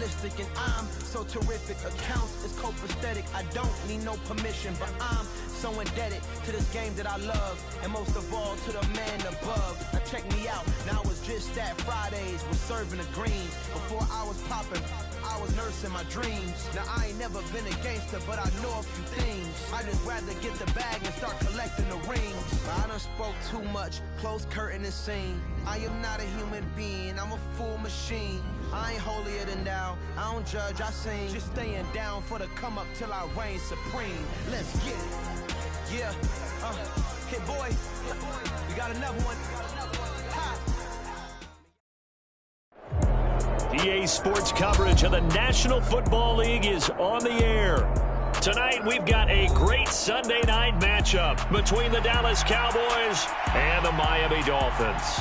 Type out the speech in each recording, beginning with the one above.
realistic, and I'm so terrific. Accounts is copacetic. I don't need no permission, but I'm so indebted to this game that I love, and most of all to the man above. Now check me out. Now it's just that Fridays was serving the green. Before I was popping, I was nursing my dreams. Now I ain't never been a gangster, but I know a few things. I just rather get the bag and start collecting the rings. I done spoke too much, close curtain and scene. I am not a human being, I'm a full machine. I ain't holier than thou, I don't judge, I sing. Just staying down for the come up till I reign supreme. Let's get it. Yeah, hit boy, we got another one. EA Sports coverage of the National Football League is on the air. Tonight, we've got a great Sunday night matchup between the Dallas Cowboys and the Miami Dolphins.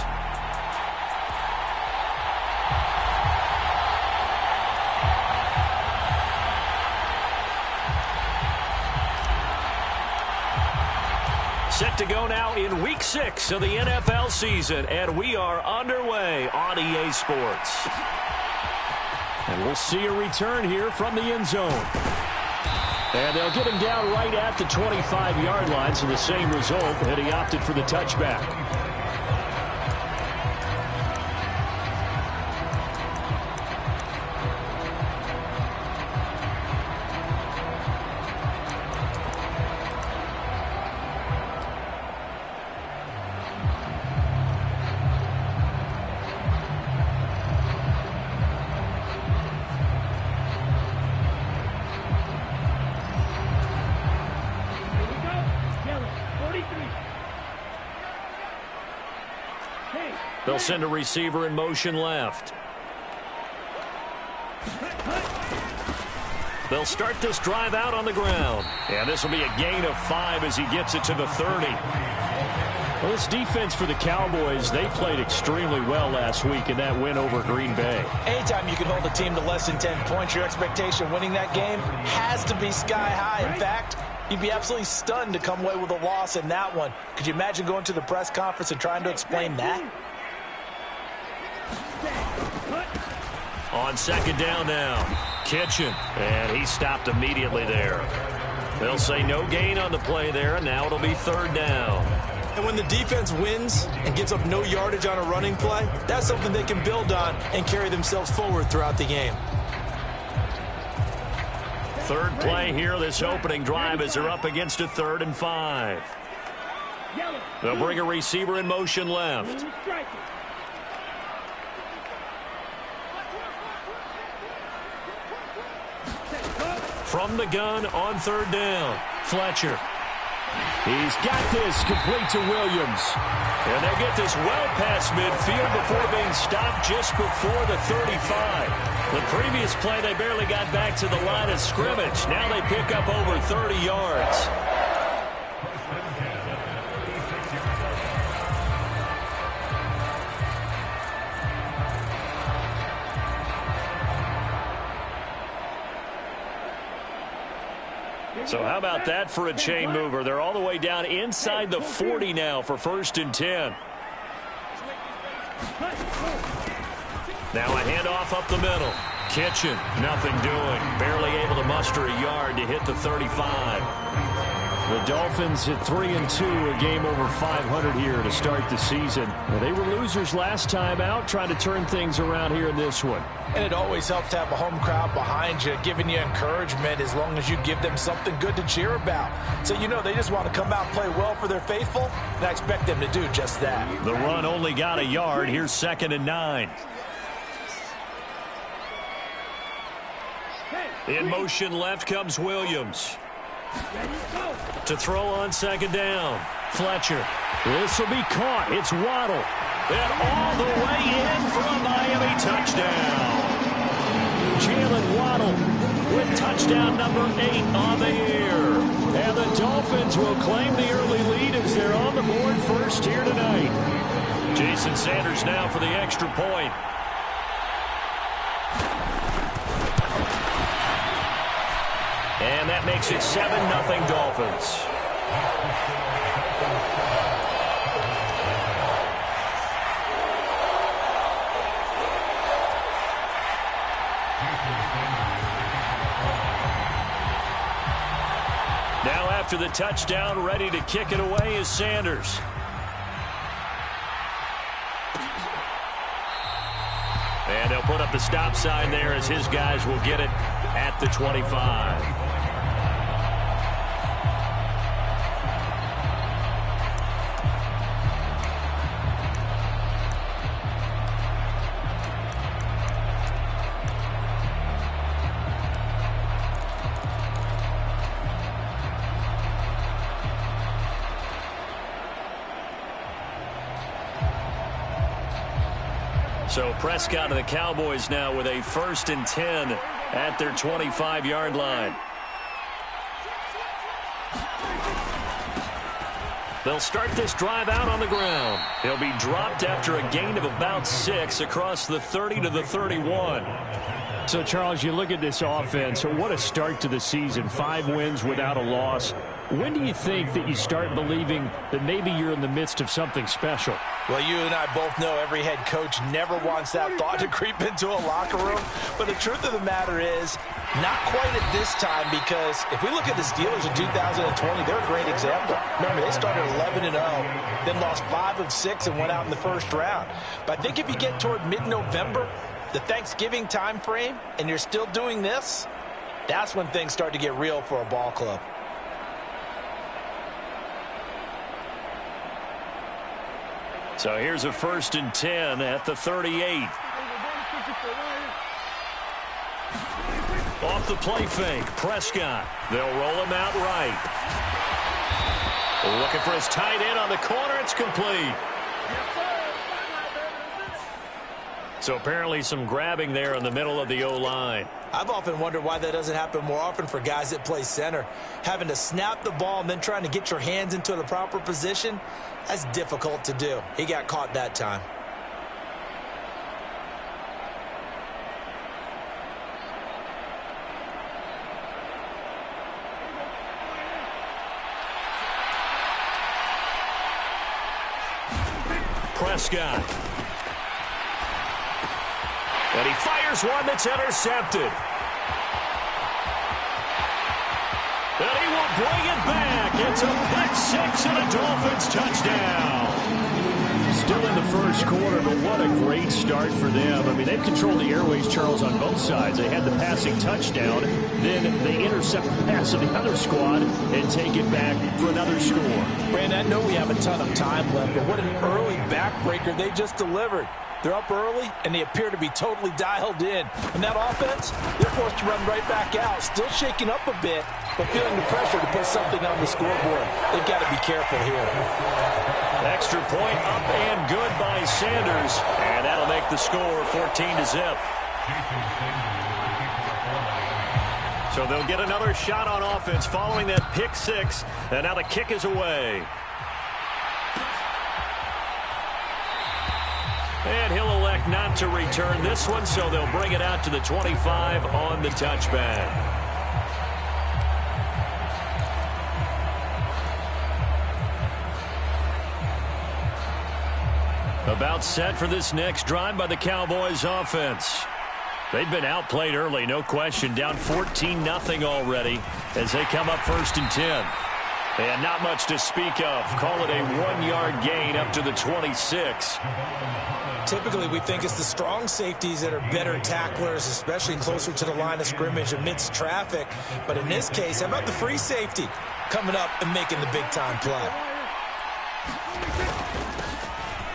Set to go now in Week 6 of the NFL season, and we are underway on EA Sports. And we'll see a return here from the end zone. And they'll get him down right at the 25-yard line, so the same result, and he opted for the touchback. They'll send a receiver in motion left. They'll start this drive out on the ground. And this will be a gain of 5 as he gets it to the 30. Well, this defense for the Cowboys, they played extremely well last week in that win over Green Bay. Anytime you can hold a team to less than 10 points, your expectation winning that game has to be sky high. In fact, you'd be absolutely stunned to come away with a loss in that one. Could you imagine going to the press conference and trying to explain that? On second down now, Kitchen, and he stopped immediately there. They'll say no gain on the play there, and now it'll be third down. And when the defense wins and gives up no yardage on a running play, that's something they can build on and carry themselves forward throughout the game. Third play here, this opening drive, as they're up against a 3rd and 5. They'll bring a receiver in motion left. From the gun on third down, Fletcher. He's got this complete to Williams. And they'll get this well past midfield before being stopped just before the 35. The previous play, they barely got back to the line of scrimmage. Now they pick up over 30 yards. So how about that for a chain mover? They're all the way down inside the 40 now for 1st and 10. Now a handoff up the middle. Kitchen, nothing doing. Barely able to muster a yard to hit the 35. The Dolphins at 3-2, a game over 500 here to start the season. Well, they were losers last time out, trying to turn things around here in this one. And it always helps to have a home crowd behind you, giving you encouragement as long as you give them something good to cheer about. So, you know, they just want to come out and play well for their faithful, and I expect them to do just that. The run only got a yard. Here's 2nd and 9. In motion left comes Williams. To throw on 2nd down. Fletcher. This will be caught. It's Waddle. And all the way in for a Miami touchdown. Jalen Waddle with touchdown number 8 on the year. And the Dolphins will claim the early lead as they're on the board first here tonight. Jason Sanders now for the extra point. And that makes it 7-0 Dolphins. after the touchdown. Ready to kick it away is Sanders. And they'll put up the stop sign there as his guys will get it at the 25. So Prescott and the Cowboys now with a 1st and 10 at their 25-yard line. They'll start this drive out on the ground. He'll be dropped after a gain of about 6 across the 30 to the 31. So, Charles, you look at this offense, what a start to the season. 5 wins without a loss. When do you think that you start believing that maybe you're in the midst of something special? Well, you and I both know every head coach never wants that thought to creep into a locker room. But the truth of the matter is, not quite at this time, because if we look at the Steelers in 2020, they're a great example. Remember, they started 11-0, then lost 5 of 6 and went out in the first round. But I think if you get toward mid-November, the Thanksgiving time frame, and you're still doing this, that's when things start to get real for a ball club. So here's a 1st and 10 at the 38. Off the play fake, Prescott. They'll roll him out right. Looking for his tight end on the corner. It's complete. So apparently some grabbing there in the middle of the O-line. I've often wondered why that doesn't happen more often for guys that play center. Having to snap the ball and then trying to get your hands into the proper position, that's difficult to do. He got caught that time. Prescott. And he fires one that's intercepted. And he will bring it back. It's a pick 6 and a Dolphins touchdown. Still in the first quarter, but what a great start for them. I mean, they've controlled the airways, Charles, on both sides. They had the passing touchdown. Then they intercept the pass of the other squad and take it back for another score. Brandon, I know we have a ton of time left, but what an early backbreaker they just delivered. They're up early, and they appear to be totally dialed in. And that offense, they're forced to run right back out, still shaking up a bit, but feeling the pressure to put something on the scoreboard. They've got to be careful here. Extra point up and good by Sanders. And that'll make the score 14-0. So they'll get another shot on offense following that pick 6. And now the kick is away. And he'll elect not to return this one, so they'll bring it out to the 25 on the touchback. About set for this next drive by the Cowboys offense. They've been outplayed early, no question. Down 14-0 already as they come up 1st and 10. And not much to speak of. Call it a 1-yard gain up to the 26. Typically, we think it's the strong safeties that are better tacklers, especially closer to the line of scrimmage amidst traffic. But in this case, how about the free safety coming up and making the big-time play?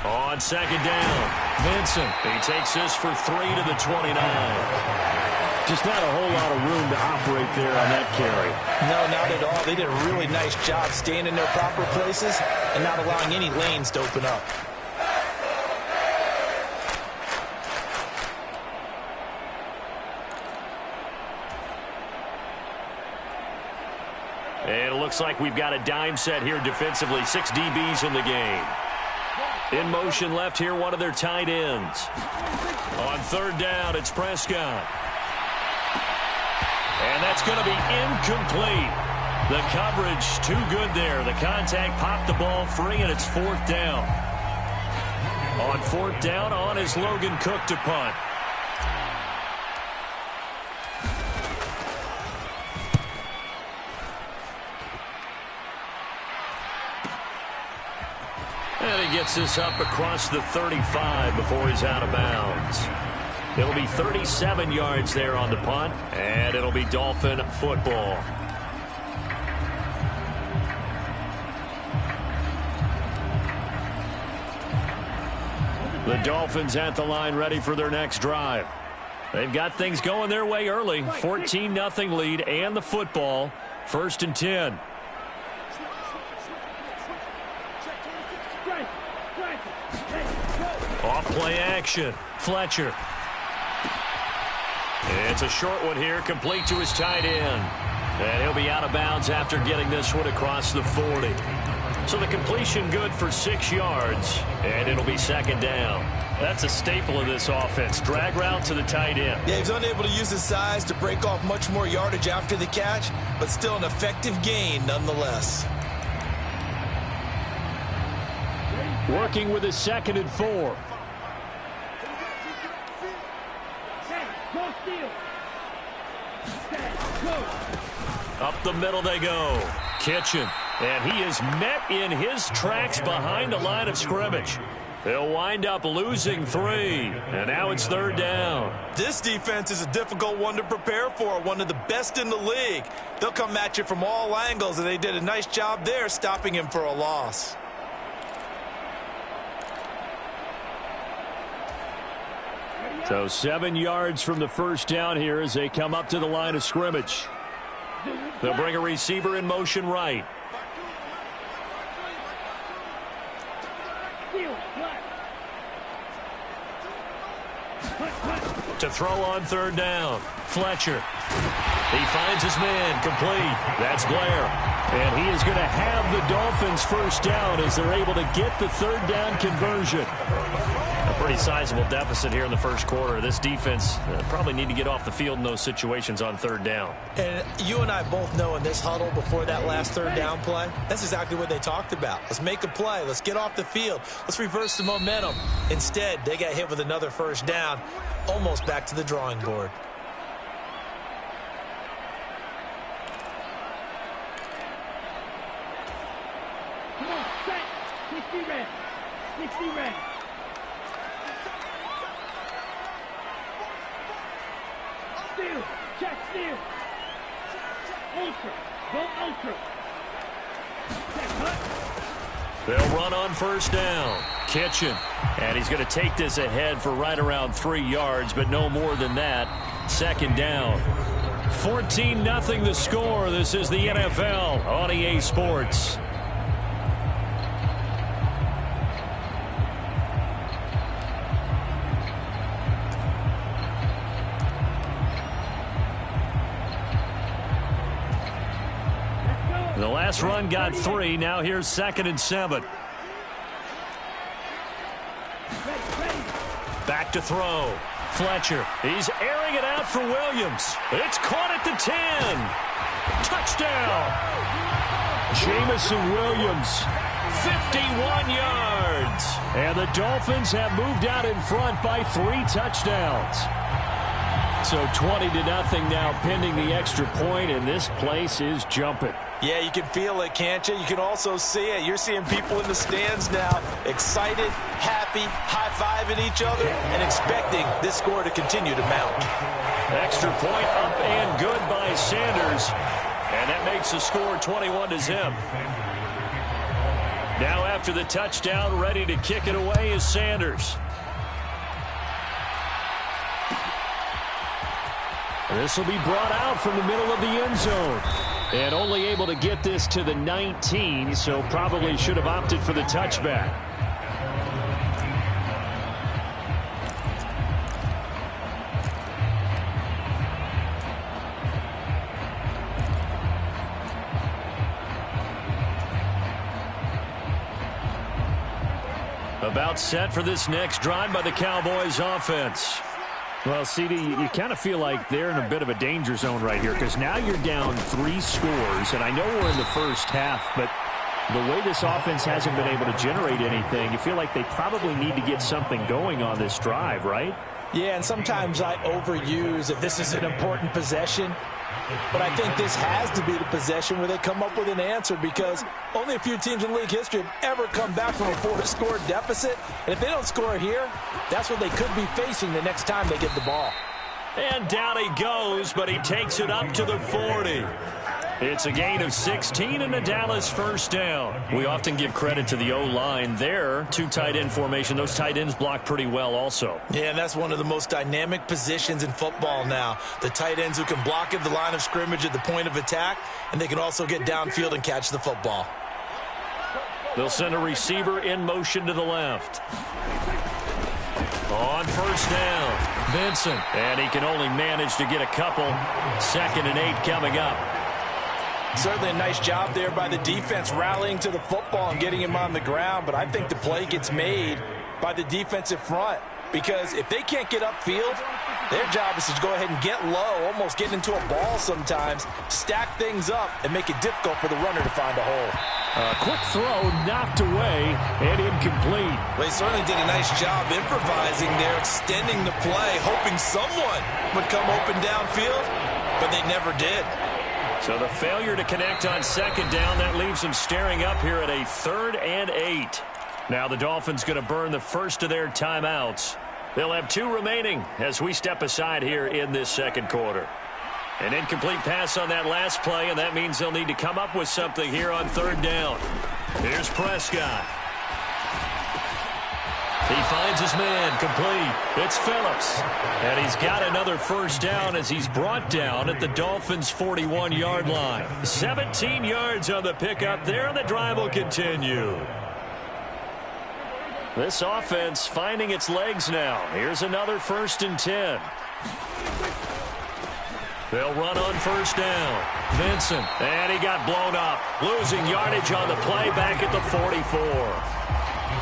On 2nd down, Vincent. He takes this for 3 to the 29. Just not a whole lot of room to operate there on that carry. No, not at all. They did a really nice job staying in their proper places and not allowing any lanes to open up. And it looks like we've got a dime set here defensively. 6 DBs in the game. In motion left here, one of their tight ends. On 3rd down, it's Prescott. And that's going to be incomplete. The coverage too good there. The contact popped the ball free, and it's 4th down. On 4th down, on is Logan Cook to punt. And he gets this up across the 35 before he's out of bounds. It'll be 37 yards there on the punt, and it'll be Dolphin football. The Dolphins at the line ready for their next drive. They've got things going their way early. 14-0 lead and the football. 1st and 10. Off play action. Fletcher. It's a short one here, complete to his tight end. And he'll be out of bounds after getting this one across the 40. So the completion good for 6 yards, and it'll be 2nd down. That's a staple of this offense. Drag route to the tight end. Yeah, he's unable to use his size to break off much more yardage after the catch, but still an effective gain nonetheless. Working with his 2nd and 4. Up the middle they go. Kitchen. And he is met in his tracks behind the line of scrimmage. They'll wind up losing 3. And now it's 3rd down. This defense is a difficult one to prepare for. One of the best in the league. They'll come at you from all angles, and they did a nice job there stopping him for a loss. So 7 yards from the 1st down here as they come up to the line of scrimmage. They'll bring a receiver in motion right. To throw on 3rd down. Fletcher. He finds his man complete. That's Blair. And he is going to have the Dolphins 1st down as they're able to get the 3rd down conversion. A pretty sizable deficit here in the 1st quarter. This defense probably need to get off the field in those situations on 3rd down. And you and I both know in this huddle before that last 3rd down play, that's exactly what they talked about. Let's make a play. Let's get off the field. Let's reverse the momentum. Instead, they got hit with another 1st down, almost back to the drawing board. Come on, set. 60 red. 60 red. Steal. Check steal. Ultra. Go ultra. Check hut. They'll run on 1st down. Kitchen. And he's going to take this ahead for right around 3 yards, but no more than that. 2nd down. 14-0 the score. This is the NFL on EA Sports. The last run got 3. Now here's 2nd and 7. Back to throw. Fletcher. He's airing it out for Williams. It's caught at the 10. Touchdown. Jamison Williams. 51 yards. And the Dolphins have moved out in front by 3 touchdowns. So 20-0 now pending the extra point, and this place is jumping. Yeah, you can feel it, can't you? You can also see it. You're seeing people in the stands now excited, happy, high-fiving each other, and expecting this score to continue to mount. Extra point up and good by Sanders. And that makes the score 21-0. Now after the touchdown, ready to kick it away is Sanders. This will be brought out from the middle of the end zone. And only able to get this to the 19, so probably should have opted for the touchback. About set for this next drive by the Cowboys offense. Well, CD, you kind of feel like they're in a bit of a danger zone right here because now you're down 3 scores, and I know we're in the first half, but the way this offense hasn't been able to generate anything, you feel like they probably need to get something going on this drive, right? Yeah, and sometimes I overuse that this is an important possession. But I think this has to be the possession where they come up with an answer, because only a few teams in league history have ever come back from a 4-score deficit. And if they don't score here, that's what they could be facing the next time they get the ball. And down he goes, but he takes it up to the 40. It's a gain of 16 and a Dallas first down. We often give credit to the O-line there. 2 tight end formation. Those tight ends block pretty well also. Yeah, and that's one of the most dynamic positions in football now. The tight ends who can block at the line of scrimmage at the point of attack, and they can also get downfield and catch the football. They'll send a receiver in motion to the left. On first down, Vincent. And he can only manage to get a couple. 2nd and 8 coming up. Certainly a nice job there by the defense rallying to the football and getting him on the ground, but I think the play gets made by the defensive front, because if they can't get upfield, their job is to go ahead and get low, almost get into a ball sometimes, stack things up, and make it difficult for the runner to find a hole. Quick throw knocked away and incomplete. Well, they certainly did a nice job improvising there, extending the play, hoping someone would come open downfield, but they never did. So the failure to connect on 2nd down, that leaves them staring up here at a 3rd and 8. Now the Dolphins going to burn the first of their timeouts. They'll have 2 remaining as we step aside here in this 2nd quarter. An incomplete pass on that last play, and that means they'll need to come up with something here on 3rd down. Here's Prescott. He finds his man, complete. It's Phillips. And he's got another first down as he's brought down at the Dolphins' 41-yard line. 17 yards on the pickup there, and the drive will continue. This offense finding its legs now. Here's another 1st and 10. They'll run on first down. Vincent, and he got blown up. Losing yardage on the play back at the 44.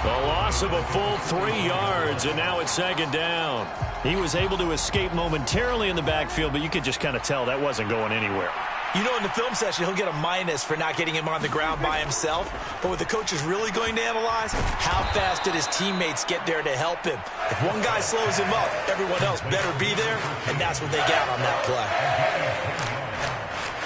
The loss of a full 3 yards, and now it's 2nd down. He was able to escape momentarily in the backfield, but you could just kind of tell that wasn't going anywhere. You know, in the film session, he'll get a minus for not getting him on the ground by himself. But what the coach is really going to analyze, how fast did his teammates get there to help him? If one guy slows him up, everyone else better be there, and that's what they got on that play.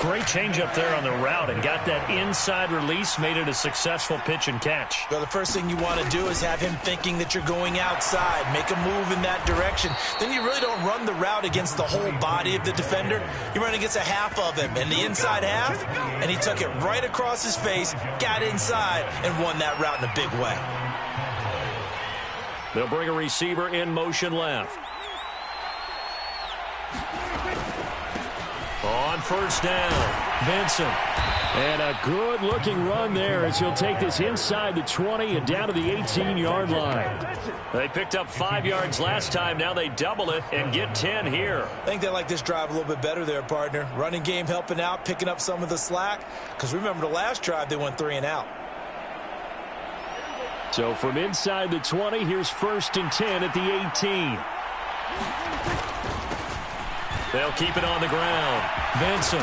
Great change up there on the route and got that inside release, made it a successful pitch and catch. Well, the first thing you want to do is have him thinking that you're going outside, make a move in that direction. Then you really don't run the route against the whole body of the defender. You run against a half of him, and the inside half, and he took it right across his face, got inside, and won that route in a big way. They'll bring a receiver in motion left. On first down, Vincent. And a good-looking run there as he'll take this inside the 20 and down to the 18-yard line. They picked up 5 yards last time. Now they double it and get 10 here. I think they like this drive a little bit better there, partner. Running game helping out, picking up some of the slack. Because remember the last drive, they went 3 and out. So from inside the 20, here's 1st and 10 at the 18. They'll keep it on the ground. Vincent.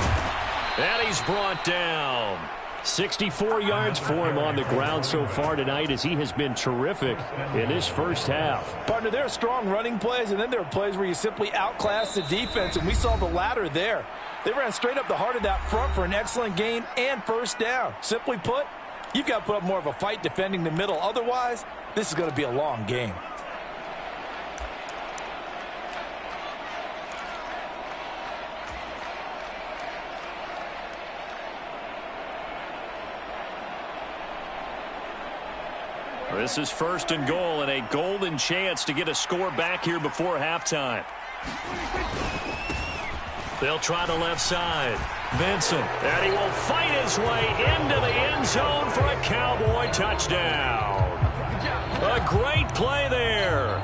And he's brought down. 64 yards for him on the ground so far tonight as he has been terrific in this first half. Partner, there are strong running plays, and then there are plays where you simply outclass the defense, and we saw the latter there. They ran straight up the heart of that front for an excellent gain and first down. Simply put, you've got to put up more of a fight defending the middle. Otherwise, this is going to be a long game. This is 1st and goal and a golden chance to get a score back here before halftime. They'll try the left side. Vincent, and he will fight his way into the end zone for a Cowboy touchdown. A great play there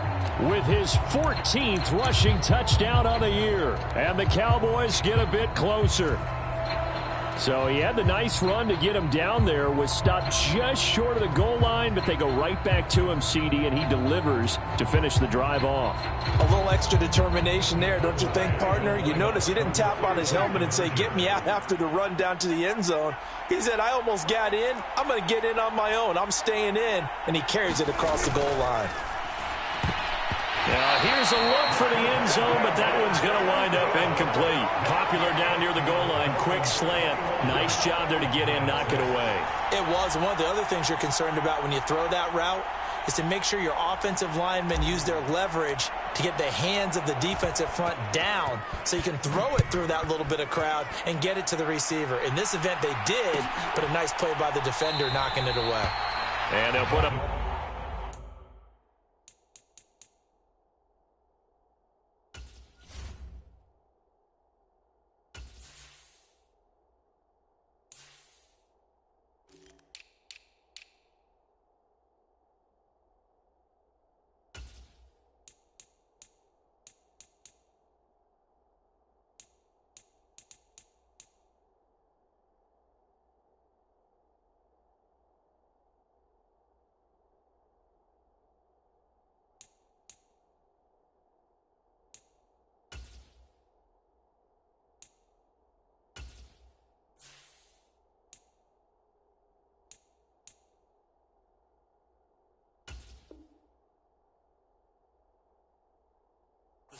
with his 14th rushing touchdown on the year. And the Cowboys get a bit closer. So he had the nice run to get him down there, was stopped just short of the goal line, but they go right back to him, CD, and he delivers to finish the drive off. A little extra determination there, don't you think, partner? You notice he didn't tap on his helmet and say, get me out after the run down to the end zone. He said, I almost got in. I'm going to get in on my own. I'm staying in, and he carries it across the goal line. Now here's a look for the end zone, but that one's going to wind up incomplete. Popular down near the goal line. Quick slant. Nice job there to get in, knock it away. It was. And one of the other things you're concerned about when you throw that route is to make sure your offensive linemen use their leverage to get the hands of the defensive front down so you can throw it through that little bit of crowd and get it to the receiver. In this event, they did, but a nice play by the defender knocking it away. And they'll put up.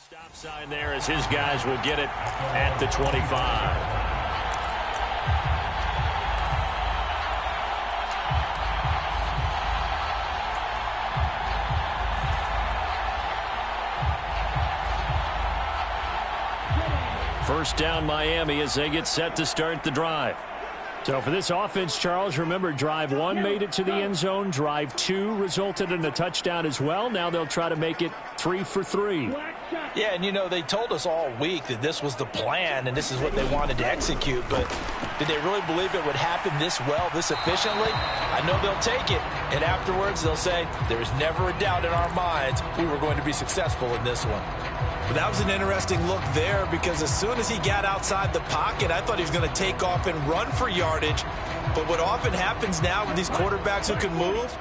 Stop sign there as his guys will get it at the 25. First down Miami as they get set to start the drive. So for this offense, Charles, remember drive 1 made it to the end zone. Drive 2 resulted in a touchdown as well. Now they'll try to make it 3 for 3. Yeah, and you know, they told us all week that this was the plan and this is what they wanted to execute, but did they really believe it would happen this well, this efficiently? I know they'll take it, and afterwards they'll say, there is never a doubt in our minds we were going to be successful in this one. But that was an interesting look there because as soon as he got outside the pocket, I thought he was going to take off and run for yardage. But what often happens now with these quarterbacks who can move,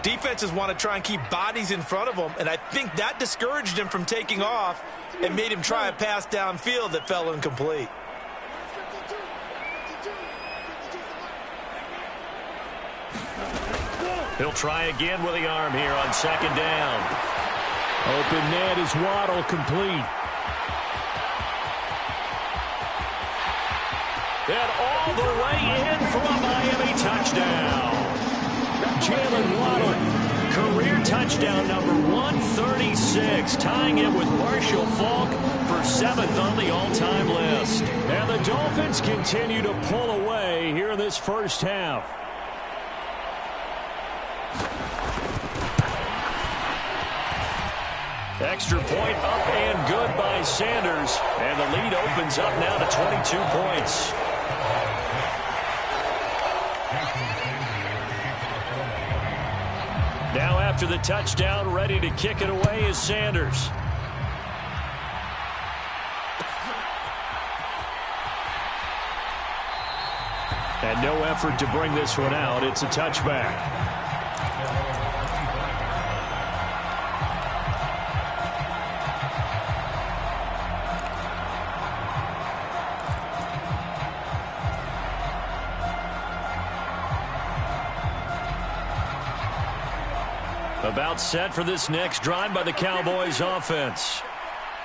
defenses want to try and keep bodies in front of them, and I think that discouraged him from taking off and made him try a pass downfield that fell incomplete. He'll try again with the arm here on second down. Open net is Waddle, complete. And all the way in for a Miami touchdown. Jalen Waddle, career touchdown number 136, tying it with Marshall Faulk for 7th on the all-time list. And the Dolphins continue to pull away here in this first half. Extra point up and good by Sanders. And the lead opens up now to 22 points. Now after the touchdown, ready to kick it away is Sanders. And no effort to bring this one out. It's a touchback. About set for this next drive by the Cowboys offense.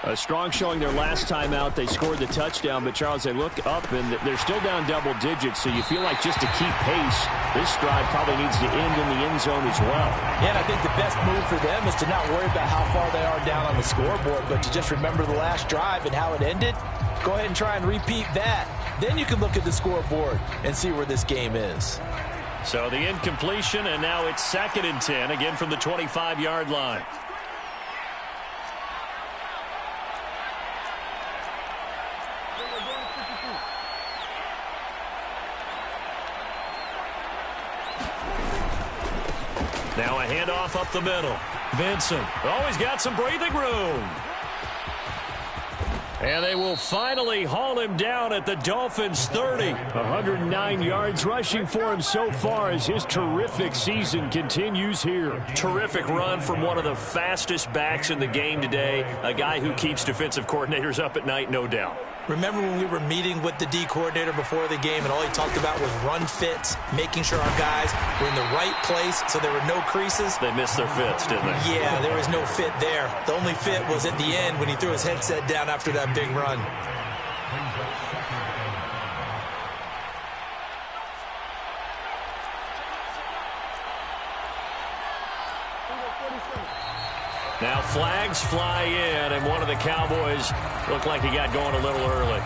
A strong showing their last time out. They scored the touchdown, but Charles, they look up and they're still down double digits, so you feel like just to keep pace, this drive probably needs to end in the end zone as well. Yeah, and I think the best move for them is to not worry about how far they are down on the scoreboard, but to just remember the last drive and how it ended. Go ahead and try and repeat that. Then you can look at the scoreboard and see where this game is. So the incompletion, and now it's 2nd and 10, again from the 25-yard line. Now a handoff up the middle. Vincent always got some breathing room. And they will finally haul him down at the Dolphins' 30. 109 yards rushing for him so far as his terrific season continues here. Terrific run from one of the fastest backs in the game today. A guy who keeps defensive coordinators up at night, no doubt. Remember when we were meeting with the D coordinator before the game and all he talked about was run fits, making sure our guys were in the right place so there were no creases? They missed their fits, didn't they? Yeah, there was no fit there. The only fit was at the end when he threw his headset down after that big run. Now flags fly in, and one of the Cowboys looked like he got going a little early.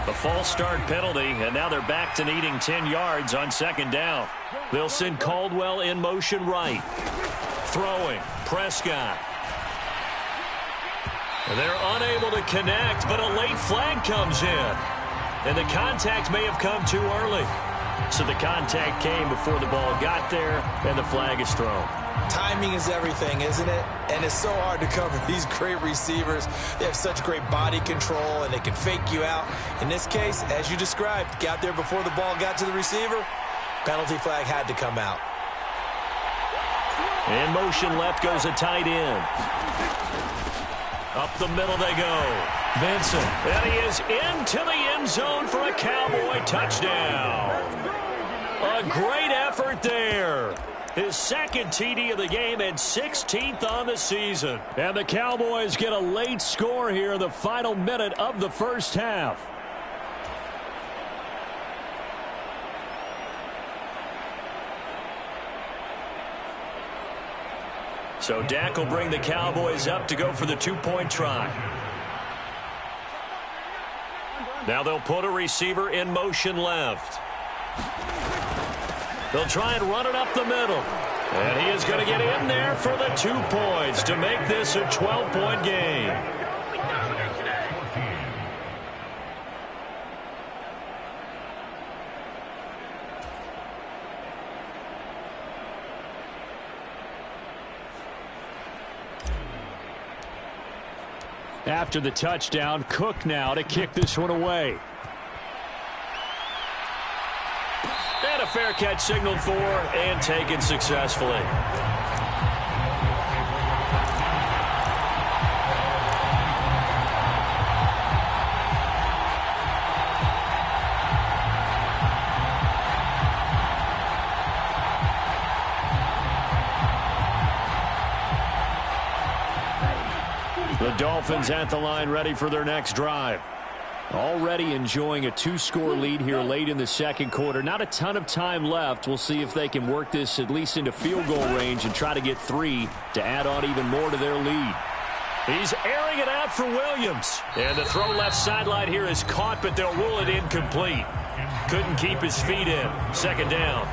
The false start penalty, and now they're back to needing 10 yards on second down. They'll send Caldwell in motion right. Throwing, Prescott. And they're unable to connect, but a late flag comes in. And the contact may have come too early. So the contact came before the ball got there, and the flag is thrown. Timing is everything, isn't it? And it's so hard to cover these great receivers. They have such great body control, and they can fake you out. In this case, as you described, got there before the ball got to the receiver. Penalty flag had to come out. In motion left goes a tight end. Up the middle they go. Benson. And he is into the end zone for a Cowboy touchdown. A great effort there. His second TD of the game and 16th on the season. And the Cowboys get a late score here in the final minute of the first half. So Dak will bring the Cowboys up to go for the two-point try. Now they'll put a receiver in motion left. They'll try and run it up the middle. And he is going to get in there for the 2 points to make this a 12-point game. After the touchdown, Cook now to kick this one away. And a fair catch signaled for and taken successfully. The Dolphins at the line, ready for their next drive. Already enjoying a 2-score lead here late in the second quarter. Not a ton of time left. We'll see if they can work this at least into field goal range and try to get 3 to add on even more to their lead. He's airing it out for Williams. And the throw left sideline here is caught, but they'll rule it incomplete. Couldn't keep his feet in. Second down.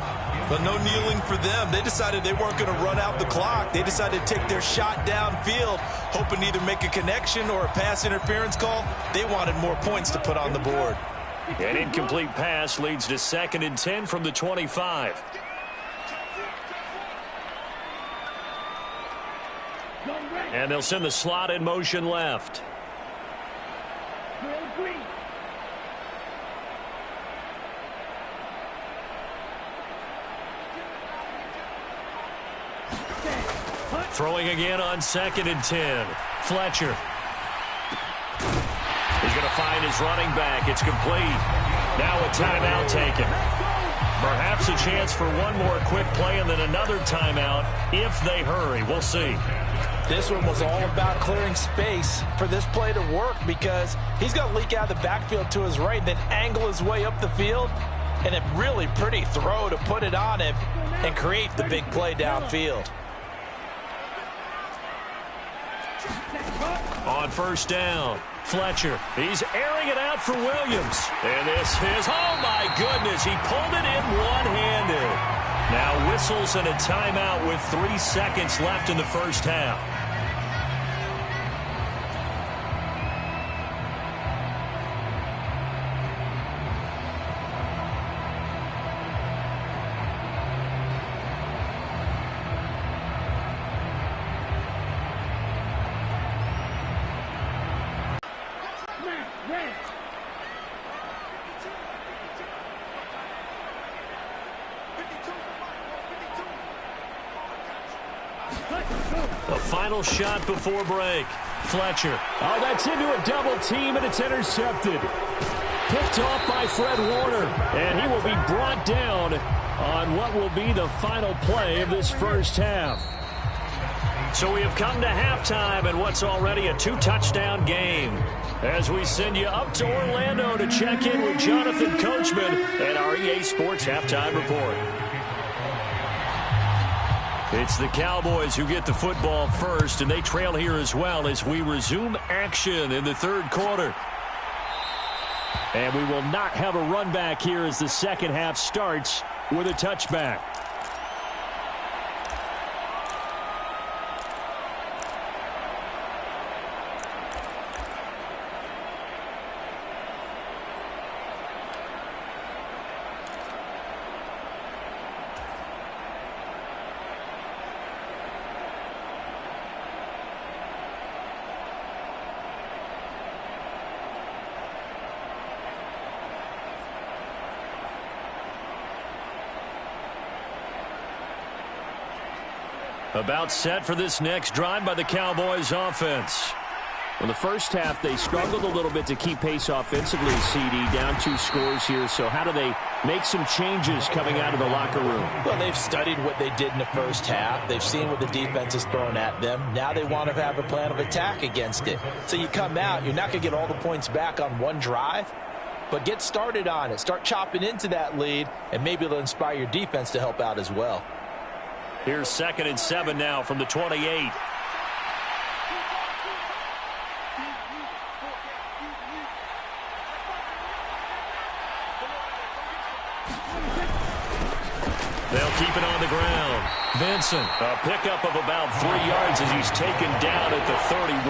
But no kneeling for them. They decided they weren't going to run out the clock. They decided to take their shot downfield, hoping to either make a connection or a pass interference call. They wanted more points to put on the board. An incomplete pass leads to 2nd and 10 from the 25. And they'll send the slot in motion left. Throwing again on 2nd and 10. Fletcher. He's going to find his running back. It's complete. Now a timeout taken. Perhaps a chance for one more quick play and then another timeout if they hurry. We'll see. This one was all about clearing space for this play to work because he's going to leak out of the backfield to his right, then angle his way up the field. And a really pretty throw to put it on him and create the big play downfield. On first down, Fletcher. He's airing it out for Williams. And this is, oh my goodness, he pulled it in one-handed. Now whistles and a timeout with 3 seconds left in the first half. The final shot before break. Fletcher. Oh, that's into a double team, and it's intercepted. Picked off by Fred Warner, and he will be brought down on what will be the final play of this first half. So we have come to halftime in what's already a 2-touchdown game. As we send you up to Orlando to check in with Jonathan Coachman and our EA Sports Halftime Report. It's the Cowboys who get the football first, and they trail here as well as we resume action in the third quarter. And we will not have a run back here as the second half starts with a touchback. About set for this next drive by the Cowboys offense. Well, the first half, they struggled a little bit to keep pace offensively, CD, down 2 scores here. So how do they make some changes coming out of the locker room? Well, they've studied what they did in the first half. They've seen what the defense is throwing at them. Now they want to have a plan of attack against it. So you come out, you're not going to get all the points back on one drive, but get started on it. Start chopping into that lead, and maybe it'll inspire your defense to help out as well. Here's 2nd and 7 now from the 28. They'll keep it on the ground. Vincent, a pickup of about 3 yards as he's taken down at the 31.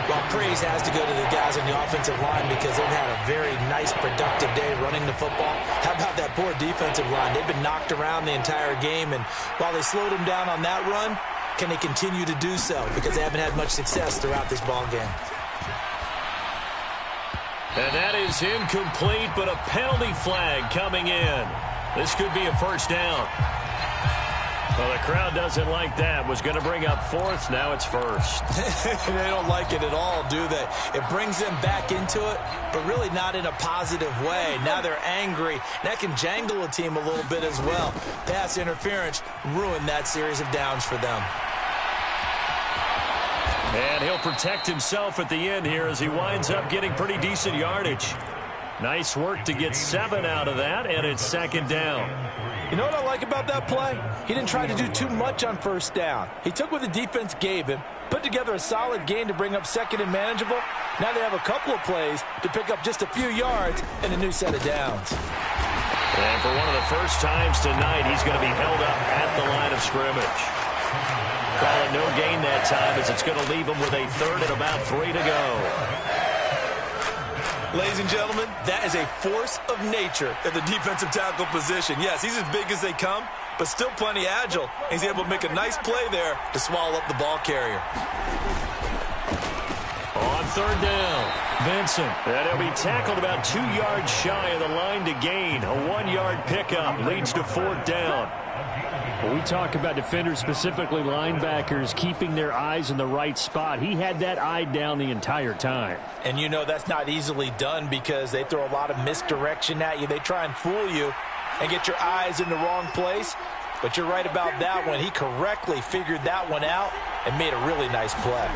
Well, praise has to go to the guys on the offensive line because they've had a very nice, productive day running the football. How about that poor defensive line? They've been knocked around the entire game, and while they slowed them down on that run, can they continue to do so? Because they haven't had much success throughout this ball game. And that is incomplete, but a penalty flag coming in. This could be a first down. Well, the crowd doesn't like that. Was going to bring up 4th. Now it's 1st. They don't like it at all, do they? It brings them back into it, but really not in a positive way. Now they're angry. That can jangle a team a little bit as well. Pass interference ruined that series of downs for them. And he'll protect himself at the end here as he winds up getting pretty decent yardage. Nice work to get 7 out of that, and it's 2nd down. You know what I like about that play? He didn't try to do too much on first down. He took what the defense gave him, put together a solid gain to bring up 2nd and manageable. Now they have a couple of plays to pick up just a few yards and a new set of downs. And for one of the first times tonight, he's going to be held up at the line of scrimmage. Call it no gain that time as it's going to leave him with a 3rd and about 3 to go. Ladies and gentlemen, that is a force of nature at the defensive tackle position. Yes, he's as big as they come, but still plenty agile. He's able to make a nice play there to swallow up the ball carrier. On 3rd down, Vincent. And he'll be tackled about 2 yards shy of the line to gain. A 1-yard pickup leads to 4th down. When we talk about defenders, specifically linebackers, keeping their eyes in the right spot, he had that eye down the entire time. And you know that's not easily done because they throw a lot of misdirection at you. They try and fool you and get your eyes in the wrong place. But you're right about that one. He correctly figured that one out and made a really nice play.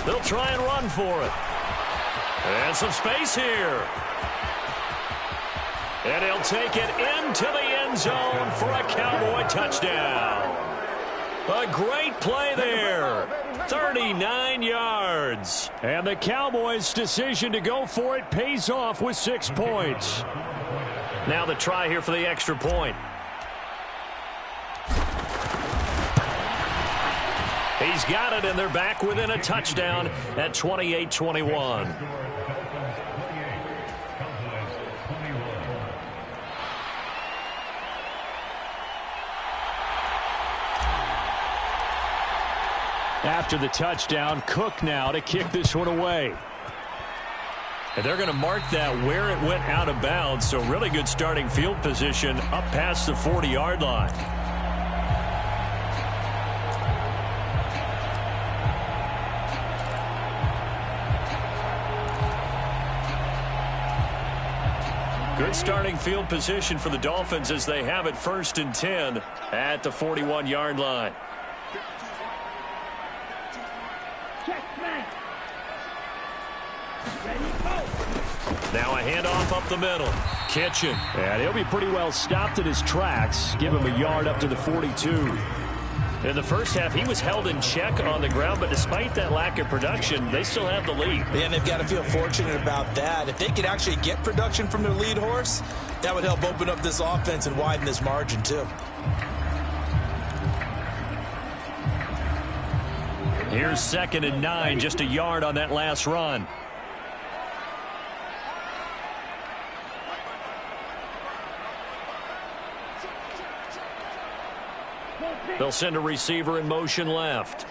They'll try and run for it. And some space here. And he'll take it into the end zone for a Cowboy touchdown. A great play there. 39 yards. And the Cowboys' decision to go for it pays off with 6 points. Now the try here for the extra point. He's got it, and they're back within a touchdown at 28-21. After the touchdown, Cook now to kick this one away. And they're going to mark that where it went out of bounds, so really good starting field position up past the 40-yard line. starting field position for the Dolphins as they have it 1st and 10 at the 41-yard line. Now a handoff up the middle. Kitchen. And he'll be pretty well stopped in his tracks. Give him a yard up to the 42. In the first half, he was held in check on the ground, but despite that lack of production, they still have the lead. And they've got to feel fortunate about that. If they could actually get production from their lead horse, that would help open up this offense and widen this margin, too. Here's 2nd and 9, just a yard on that last run. They'll send a receiver in motion left.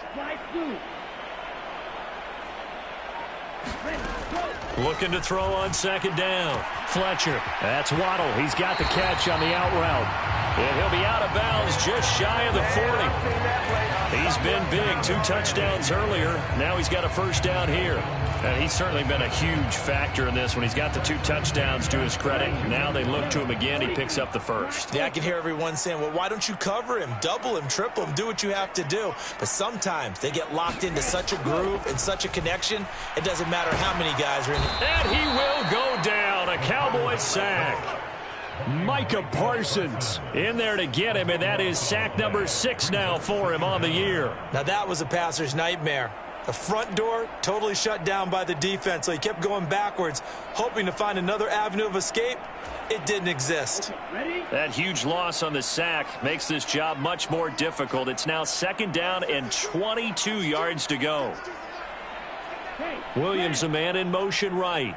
Looking to throw on 2nd down. Fletcher. That's Waddle. He's got the catch on the out route. And he'll be out of bounds just shy of the 40. He's been big. 2 touchdowns earlier. Now he's got a 1st down here. And he's certainly been a huge factor in this when he's got the 2 touchdowns to his credit. Now they look to him again. He picks up the 1st. Yeah, I can hear everyone saying, well, why don't you cover him, double him, triple him, do what you have to do. But sometimes they get locked into such a groove and such a connection, it doesn't matter how many guys are in it. And he will go down. A Cowboy sack. Micah Parsons In there to get him, and that is sack number 6 now for him on the year. Now that was a passer's nightmare. The front door totally shut down by the defense, so he kept going backwards, hoping to find another avenue of escape. It didn't exist. That huge loss on the sack makes this job much more difficult. It's now 2nd down and 22 yards to go. Williams, a man in motion right.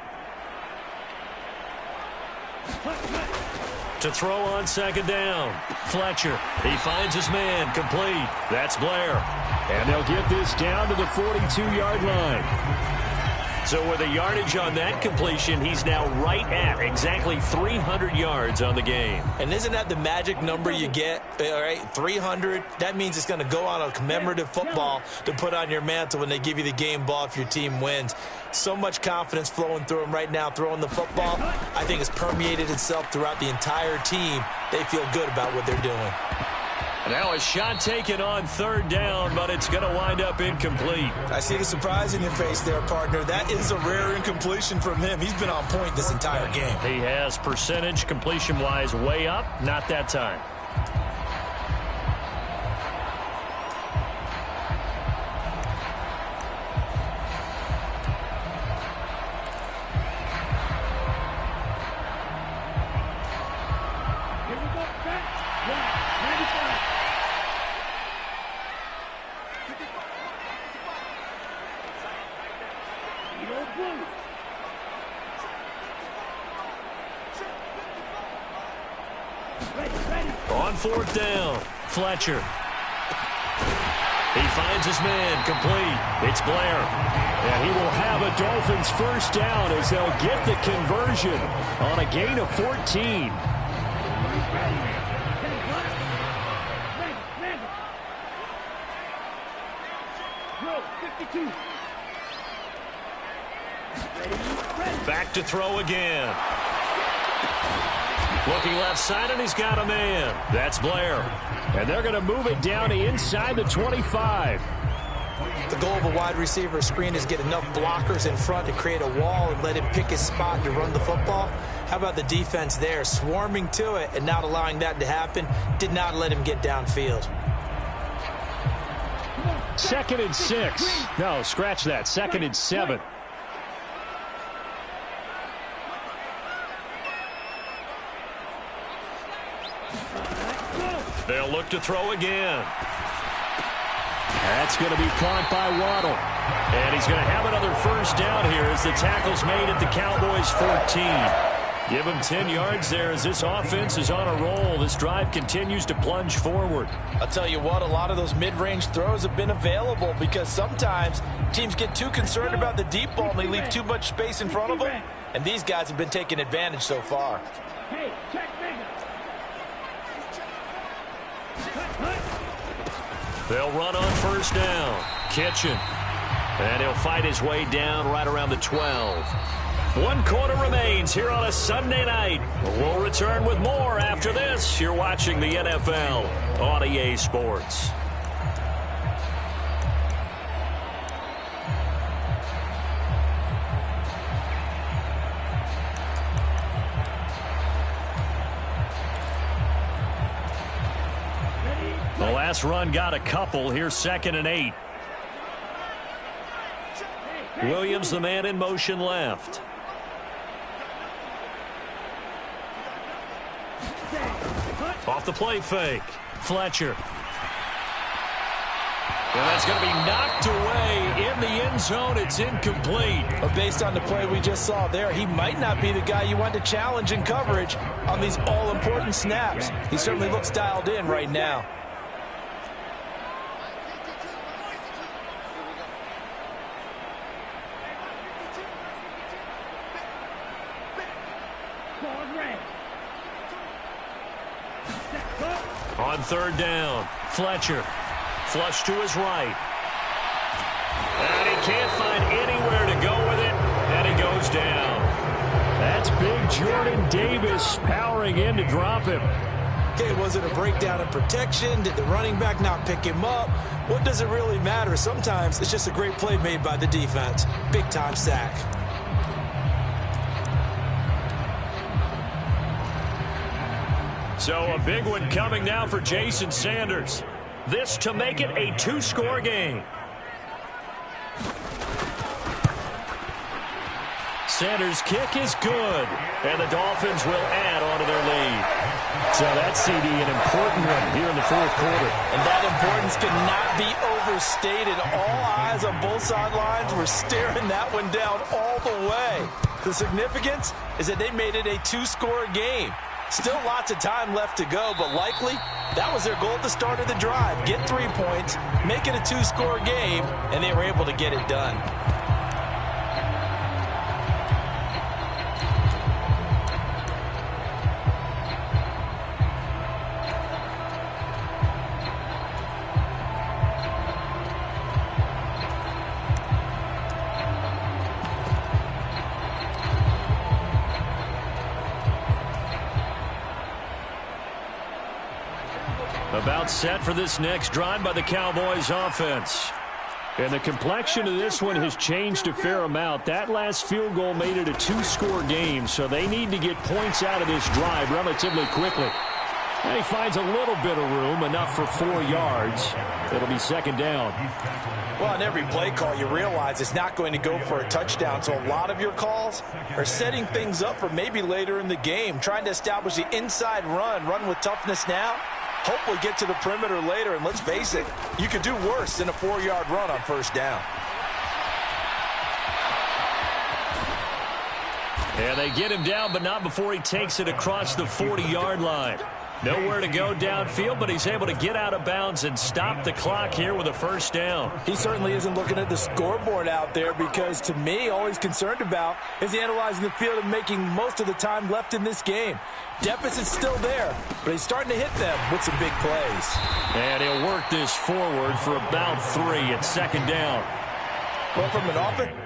To throw on 2nd down. Fletcher. He finds his man. Complete. That's Blair. And they'll get this down to the 42-yard line. So with a yardage on that completion, he's now right at exactly 300 yards on the game. And isn't that the magic number you get? All right, 300. That means it's going to go on a commemorative football to put on your mantle when they give you the game ball if your team wins. So much confidence flowing through him right now, throwing the football. I think it's permeated itself throughout the entire team. They feel good about what they're doing. Now a shot taken on 3rd down, but it's going to wind up incomplete. I see the surprise in your face there, partner. That is a rare incompletion from him. He's been on point this entire game. He has percentage completion-wise way up. Not that time. On 4th down, Fletcher. He finds his man, complete. It's Blair. And he will have a Dolphins 1st down as they'll get the conversion on a gain of 14. Back to throw again. Looking left side, and he's got a man. That's Blair. And they're going to move it down to inside the 25. The goal of a wide receiver screen is get enough blockers in front to create a wall and let him pick his spot to run the football. How about the defense there, swarming to it and not allowing that to happen? Did not let him get downfield. 2nd and 6. No, scratch that. 2nd and 7. They'll look to throw again. That's going to be caught by Waddle. And he's going to have another 1st down here as the tackle's made at the Cowboys' 14. Give him 10 yards there as this offense is on a roll. This drive continues to plunge forward. I'll tell you what, a lot of those mid-range throws have been available because sometimes teams get too concerned about the deep ball and they leave too much space in front of them. And these guys have been taking advantage so far. Hey, check bigger. They'll run on 1st down. Kitchen. And he'll fight his way down right around the 12. One quarter remains here on a Sunday night. We'll return with more after this. You're watching the NFL on EA Sports. The last run got a couple. Here's 2nd and 8. Williams, the man in motion left. Off the play fake. Fletcher. And that's going to be knocked away in the end zone. It's incomplete. But based on the play we just saw there, he might not be the guy you want to challenge in coverage on these all-important snaps. He certainly looks dialed in right now. On 3rd down, Fletcher. Flush to his right. And he can't find anywhere to go with it, and he goes down. That's big Jordan Davis powering in to drop him. Okay, was it a breakdown in protection? Did the running back not pick him up? What does it really matter? Sometimes it's just a great play made by the defense. Big-time sack. So a big one coming now for Jason Sanders. This to make it a 2-score game. Sanders' kick is good, and the Dolphins will add on to their lead. So that CD, an important one here in the 4th quarter. And that importance cannot be overstated. All eyes on both sidelines were staring that one down all the way. The significance is that they made it a 2-score game. Still lots of time left to go, but likely that was their goal at the start of the drive. Get 3 points, make it a 2-score game, and they were able to get it done. About set for this next drive by the Cowboys offense. And the complexion of this one has changed a fair amount. That last field goal made it a 2-score game, so they need to get points out of this drive relatively quickly. And he finds a little bit of room, enough for 4 yards. It'll be 2nd down. Well, on every play call, you realize it's not going to go for a touchdown, so a lot of your calls are setting things up for maybe later in the game, trying to establish the inside run with toughness now. Hopefully get to the perimeter later, and let's face it, you could do worse than a 4-yard run on 1st down. And they get him down, but not before he takes it across the 40-yard line. Nowhere to go downfield, but he's able to get out of bounds and stop the clock here with a 1st down. He certainly isn't looking at the scoreboard out there because, to me, all he's concerned about is analyzing the field and making most of the time left in this game. Deficit's still there, but he's starting to hit them with some big plays. And he'll work this forward for about 3 at 2nd down. Well, from an offense...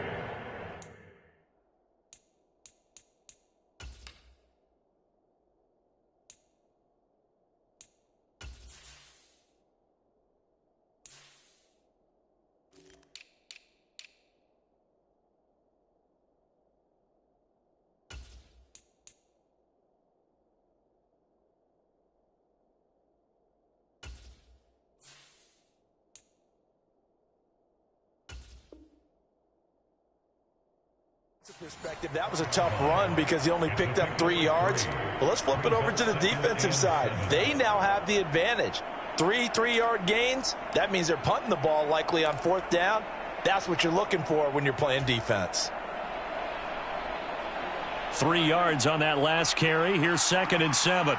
perspective, that was a tough run because he only picked up 3 yards. Well, let's flip it over to the defensive side. They now have the advantage. 3 3-yard gains, that means they're punting the ball likely on 4th down. That's what you're looking for when you're playing defense. 3 yards on that last carry. Here's 2nd and 7.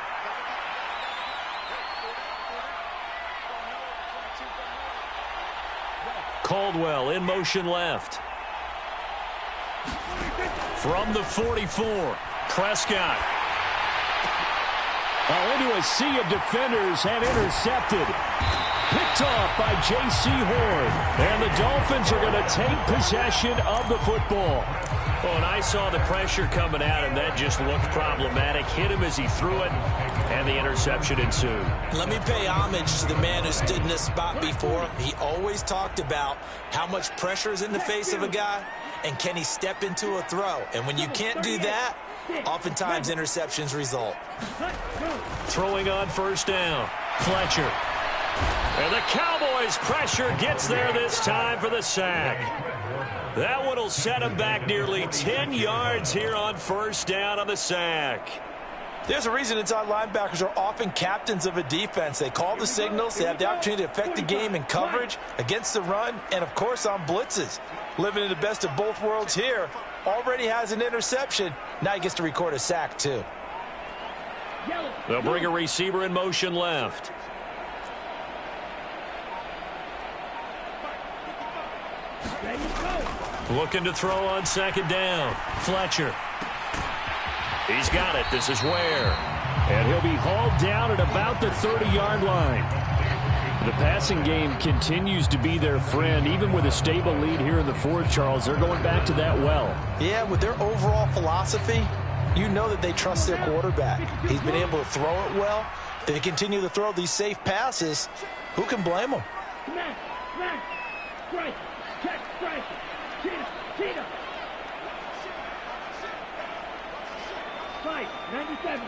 Caldwell in motion left. From the 44, Prescott. Into a sea of defenders and intercepted. picked off by J.C. Horn. And the Dolphins are going to take possession of the football. Oh, and I saw the pressure coming at him. That just looked problematic. Hit him as he threw it, and the interception ensued. Let me pay homage to the man who stood in this spot before. He always talked about how much pressure is in the face of a guy, and can he step into a throw. And when you can't do that, oftentimes interceptions result. Throwing on first down. Fletcher. And the Cowboys' pressure gets there this time for the sack. That one will set him back nearly 10 yards here on first down on the sack. There's a reason inside linebackers are often captains of a defense. They call the signals. They have the opportunity to affect the game in coverage, against the run, and, of course, on blitzes. Living in the best of both worlds here. Already has an interception. Now he gets to record a sack, too. They'll bring a receiver in motion left. Looking to throw on second down. Fletcher. He's got it. This is Ware. And he'll be hauled down at about the 30-yard line. The passing game continues to be their friend. Even with a stable lead here in the fourth, Charles, they're going back to that well. Yeah, with their overall philosophy, you know that they trust their quarterback. He's been able to throw it well. They continue to throw these safe passes. Who can blame them? Strike. Check, strike. Cheetah. Fight, 97.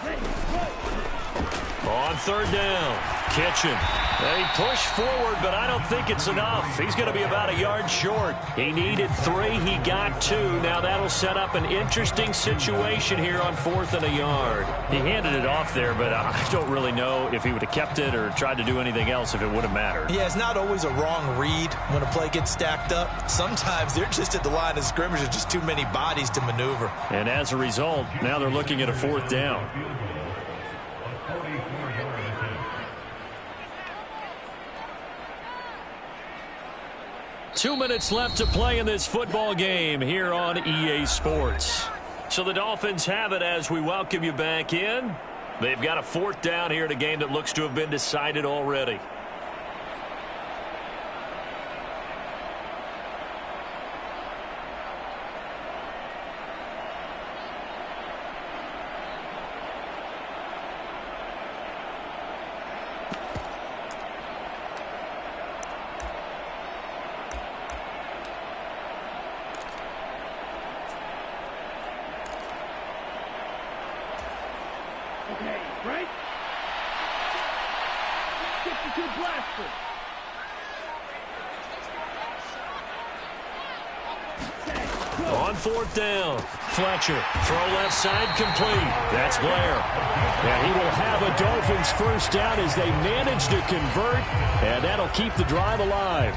Ready, go. On third down. Kitchen. They push forward, but I don't think it's enough. He's going to be about a yard short. He needed 3. He got 2. Now that'll set up an interesting situation here on 4th and a yard. He handed it off there, but I don't really know if he would have kept it or tried to do anything else if it would have mattered. Yeah, it's not always a wrong read when a play gets stacked up. Sometimes they're just at the line of scrimmage with just too many bodies to maneuver. And as a result, now they're looking at a 4th down. Two minutes left to play in this football game here on EA Sports. So the Dolphins have it as we welcome you back in. They've got a 4th down here in a game that looks to have been decided already. Okay, break. 62 blaster. On 4th down, Fletcher. Throw left side complete. That's Blair. And he will have a Dolphins first down as they manage to convert, and that'll keep the drive alive.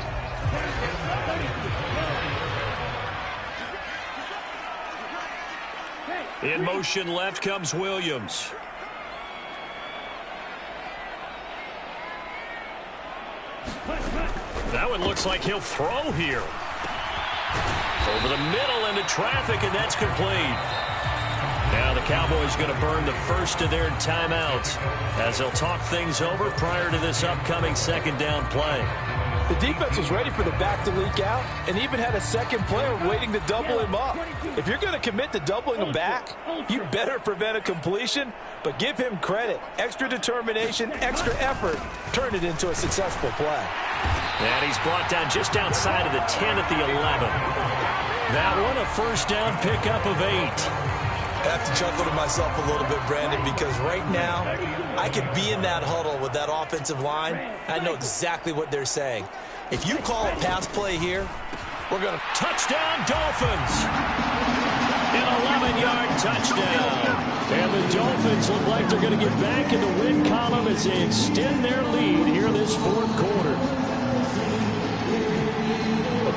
In motion left comes Williams. That one looks like he'll throw here. Over the middle into traffic, and that's complete. Now the Cowboys going to burn the first of their timeouts as they'll talk things over prior to this upcoming second down play. The defense was ready for the back to leak out and even had a second player waiting to double him up. If you're going to commit to doubling him back, you better prevent a completion, but give him credit. Extra determination, extra effort, turn it into a successful play. And he's brought down just outside of the 10 at the 11. That one a first down pickup of 8. I have to chuckle to myself a little bit, Brandon, because right now I could be in that huddle with that offensive line. I know exactly what they're saying. If you call a pass play here, we're going to touchdown Dolphins. An 11-yard touchdown. And the Dolphins look like they're going to get back in the win column as they extend their lead here in this fourth quarter.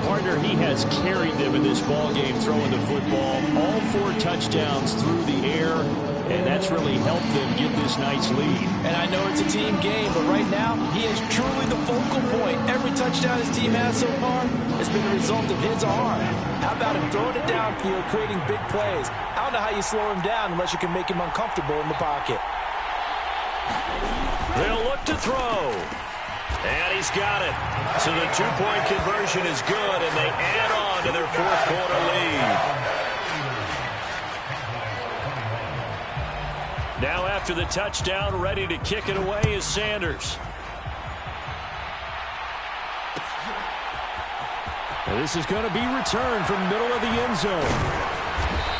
Partner, he has carried them in this ball game throwing the football. All 4 touchdowns through the air, and that's really helped them get this nice lead. And I know it's a team game, but right now he is truly the focal point. Every touchdown his team has so far has been the result of his arm. How about him throwing it downfield, creating big plays? I don't know how you slow him down unless you can make him uncomfortable in the pocket. They'll look to throw. And he's got it. So the two-point conversion is good, and they add on to their fourth-quarter lead. Now after the touchdown, ready to kick it away is Sanders. And this is going to be returned from middle of the end zone.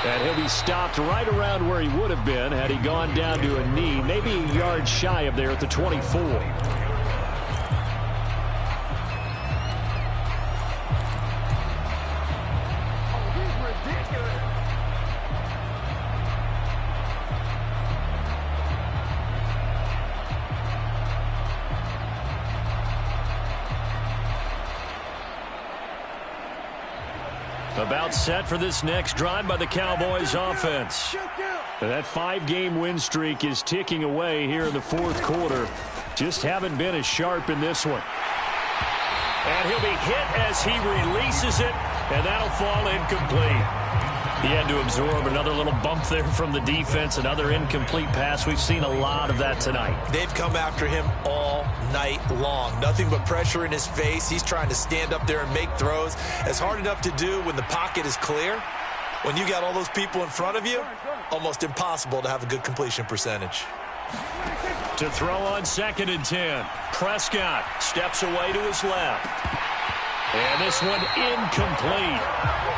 And he'll be stopped right around where he would have been had he gone down to a knee, maybe a yard shy of there at the 24. About set for this next drive by the Cowboys offense. And that 5-game win streak is ticking away here in the fourth quarter. Just haven't been as sharp in this one. And he'll be hit as he releases it, and that'll fall incomplete. He had to absorb another little bump there from the defense, another incomplete pass. We've seen a lot of that tonight. They've come after him all night long. Nothing but pressure in his face. He's trying to stand up there and make throws. It's hard enough to do when the pocket is clear. When you got all those people in front of you, almost impossible to have a good completion percentage. To throw on 2nd and 10. Prescott steps away to his left. And this one incomplete.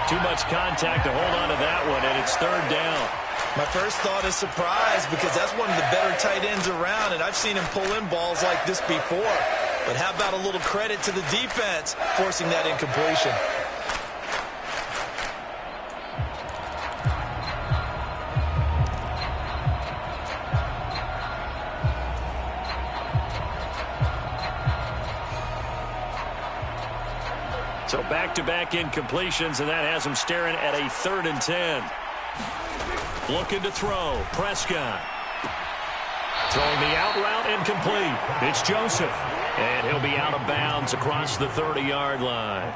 Too much contact to hold on to that one, and it's 3rd down. My first thought is surprise because that's one of the better tight ends around, and I've seen him pull in balls like this before. But how about a little credit to the defense forcing that incompletion? So back-to-back incompletions, and that has him staring at a 3rd and 10. Looking to throw. Prescott. Throwing the out route incomplete. It's Joseph. And he'll be out of bounds across the 30-yard line.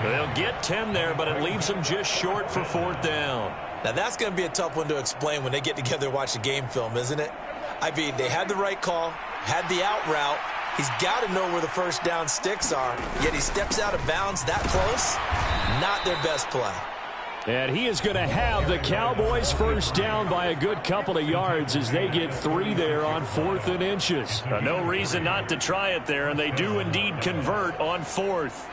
They'll get 10 there, but it leaves them just short for 4th down. Now that's going to be a tough one to explain when they get together and watch the game film, isn't it? I mean, they had the right call, had the out route. He's got to know where the first down sticks are, yet he steps out of bounds that close. Not their best play. And he is going to have the Cowboys first down by a good couple of yards as they get 3 there on 4th and inches. No reason not to try it there, and they do indeed convert on 4th.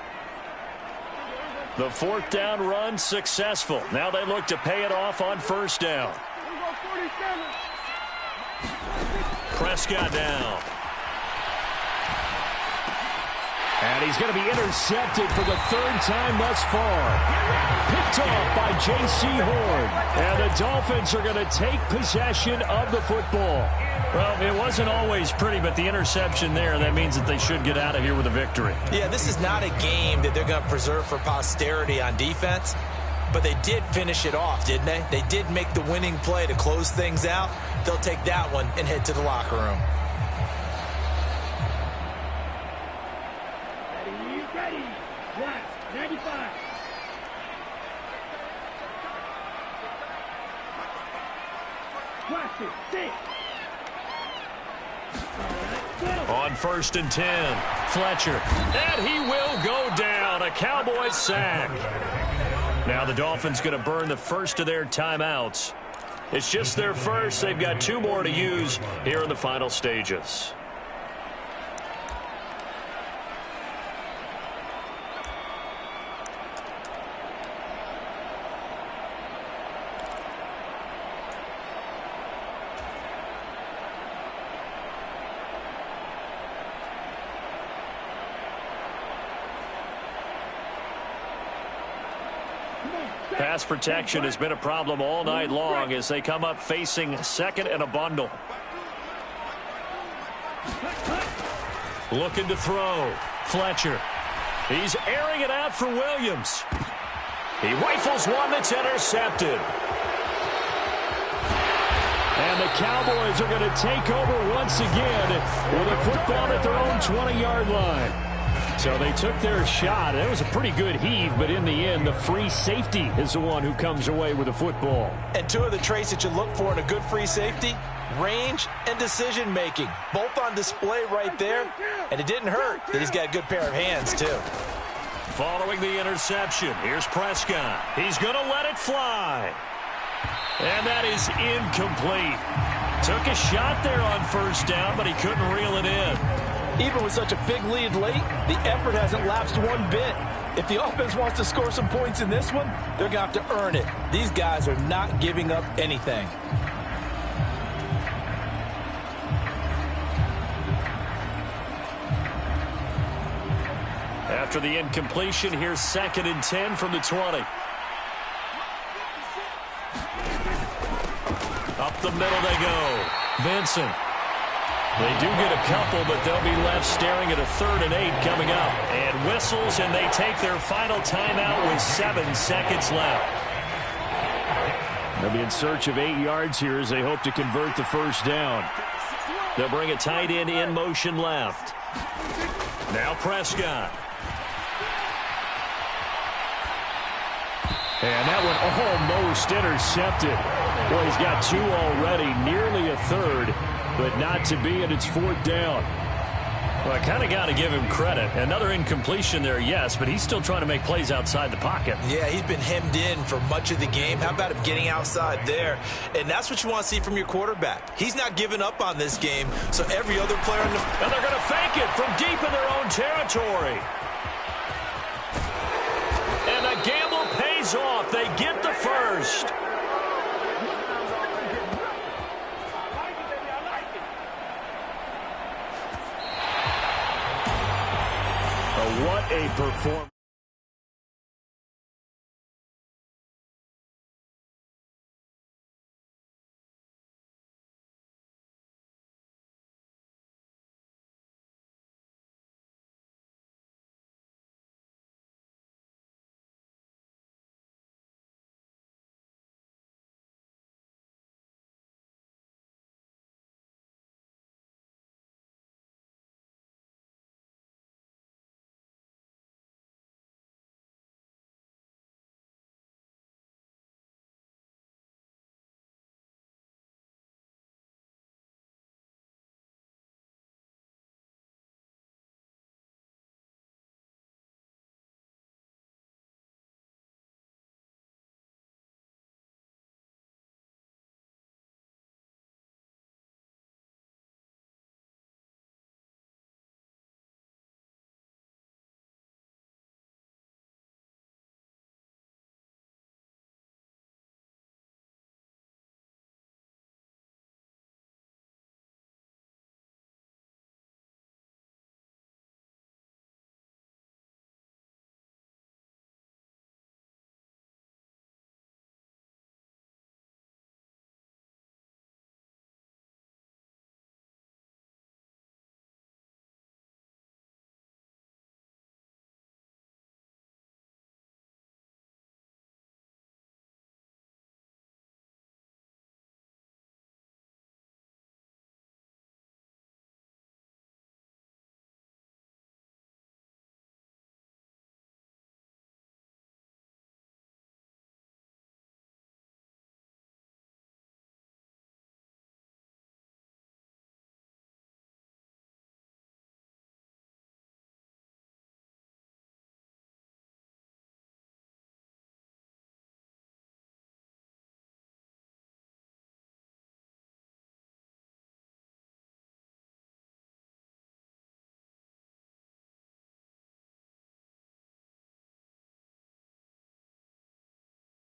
The 4th down run successful. Now they look to pay it off on 1st down. Prescott down. And he's going to be intercepted for the 3rd time thus far. Picked off by J.C. Horn. And the Dolphins are going to take possession of the football. Well, it wasn't always pretty, but the interception there, that means that they should get out of here with a victory. Yeah, this is not a game that they're going to preserve for posterity on defense. But they did finish it off, didn't they? They did make the winning play to close things out. They'll take that one and head to the locker room. Ready. Watch. 95. Watch it. 6. On 1st and 10, Fletcher. And he will go down. A Cowboys sack. Now the Dolphins going to burn the first of their timeouts. It's just their first. They've got 2 more to use here in the final stages. Pass protection has been a problem all night long as they come up facing 2nd and a bundle. Looking to throw. Fletcher. He's airing it out for Williams. He rifles one that's intercepted. And the Cowboys are going to take over once again with a football at their own 20-yard line. So they took their shot. It was a pretty good heave, but in the end, the free safety is the one who comes away with the football. And two of the traits that you look for in a good free safety, range and decision-making. Both on display right there, and it didn't hurt that he's got a good pair of hands, too. Following the interception, here's Prescott. He's going to let it fly. And that is incomplete. Took a shot there on first down, but he couldn't reel it in. Even with such a big lead late, the effort hasn't lapsed one bit. If the offense wants to score some points in this one, they're going to have to earn it. These guys are not giving up anything. After the incompletion, here's 2nd and 10 from the 20. Up the middle they go. Vincent. They do get a couple, but they'll be left staring at a 3rd and 8 coming up. And whistles, and they take their final timeout with 7 seconds left. They'll be in search of 8 yards here as they hope to convert the first down. They'll bring a tight end in motion left. Now Prescott. And that one almost intercepted. Well, he's got 2 already, nearly a 3rd, but not to be, and it's 4th down. Well, I kind of got to give him credit. Another incompletion there, yes, but he's still trying to make plays outside the pocket. Yeah, he's been hemmed in for much of the game. How about him getting outside there? And that's what you want to see from your quarterback. He's not giving up on this game, so every other player in the... And they're going to fake it from deep in their own territory. And the gamble pays off. They get the first. What a performance.